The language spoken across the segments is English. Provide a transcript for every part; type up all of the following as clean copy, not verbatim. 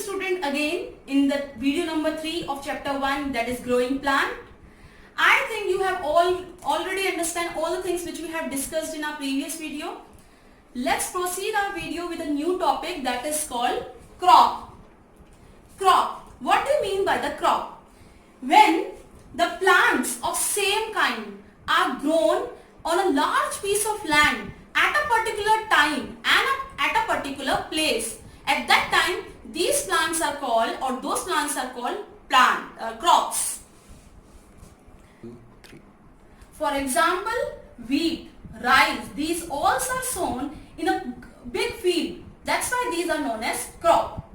student again in the video number 3 of chapter 1, that is growing plant. I think you have already understand all the things which we have discussed in our previous video. Let's proceed our video with a new topic that is called crop. Crop. What do you mean by the crop? When the plants of same kind are grown on a large piece of land at a particular time and at a particular place. At that time, these plants are called, or those plants are called crops. For example, wheat, rice, these all are sown in a big field. That's why these are known as crop.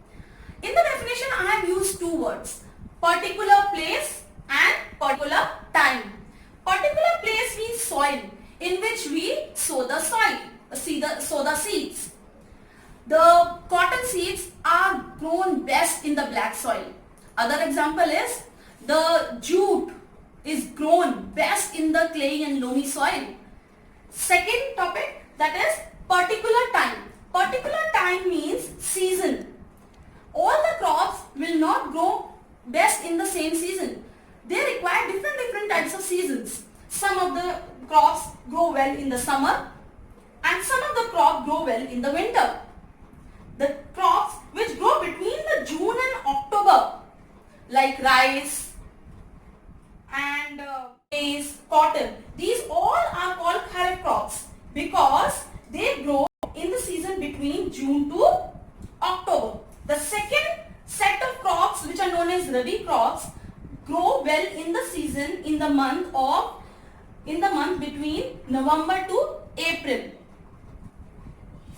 In the definition, I have used two words, particular place and particular time. Particular place means soil in which we sow the seeds. The cotton seeds are grown best in the black soil. Other example is the jute is grown best in the clay and loamy soil. Second topic, that is particular time. Particular time means season. All the crops will not grow best in the same season. They require different types of seasons. Some of the crops grow well in the summer and some of the crops grow well in the winter. The crops which grow between the June and October, like rice and maize, cotton, these all are called kharif crops because they grow in the season between June to October. The second set of crops, which are known as rabi crops, grow well in the season in the month between November to April.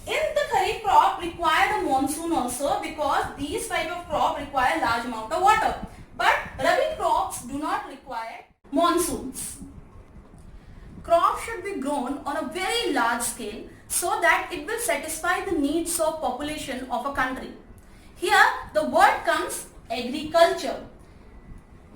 In the kharif crop require the monsoon also because these type of crop require large amount of water. But rabi crops do not require monsoons. Crop should be grown on a very large scale so that it will satisfy the needs of population of a country. Here the word comes agriculture.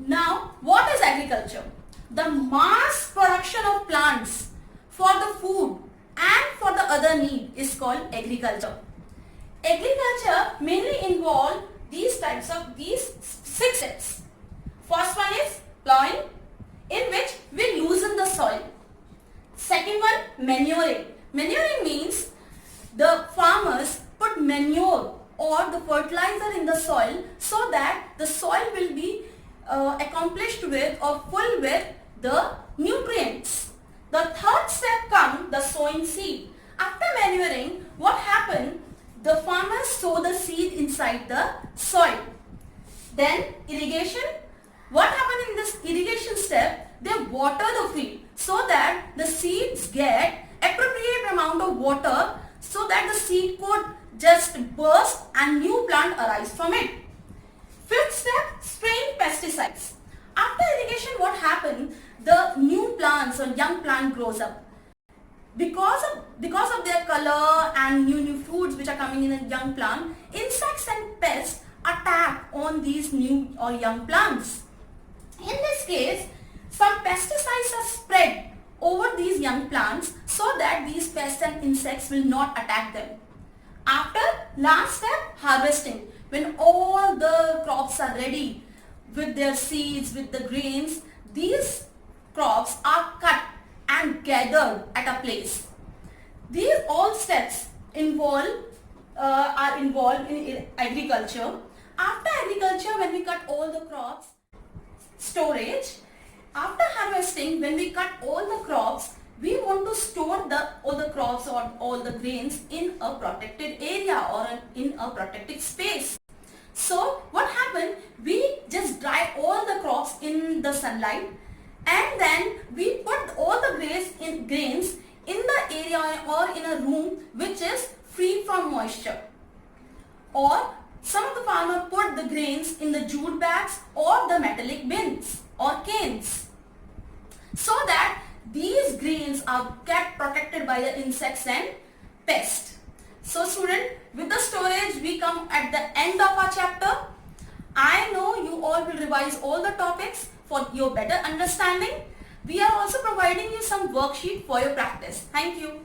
Now what is agriculture? The mass production of plants for the food and for the other need is called agriculture. Agriculture mainly involve these 6 steps. First one is plowing, in which we loosen the soil. Second one, manuring. Manuring means the farmers put manure or the fertilizer in the soil so that the soil will be accomplished with or full with the nutrients. The third step comes the sowing seed. After manuring, what happened? The farmers sow the seed inside the soil. Then irrigation. What happened in this irrigation step? They water the field so that the seeds get appropriate amount of water so that the seed could just burst and new plant arise from it. Fifth step, spraying pesticides. After irrigation, what happened? The new plants or young plant grows up. Because of their color and new foods which are coming in a young plant, insects and pests attack on these new or young plants. In this case, some pesticides are spread over these young plants so that these pests and insects will not attack them. After last step, harvesting. When all the crops are ready with their seeds, with the grains, these crops are cut and gathered at a place. These all steps are involved in agriculture. After agriculture, when we cut all the crops, storage. After harvesting, when we cut all the crops, we want to store all the crops or all the grains in a protected area or in a protected space. So what happened? We just dry all the crops in the sunlight and then we put all the grains in the area or in a room which is free from moisture. Or some of the farmers put the grains in the jute bags or the metallic bins or canes so that these grains are kept protected by the insects and pests. So student, with the storage we come at the end of our chapter. I know you all will revise all the topics for your better understanding. We are also providing you some worksheet for your practice. Thank you.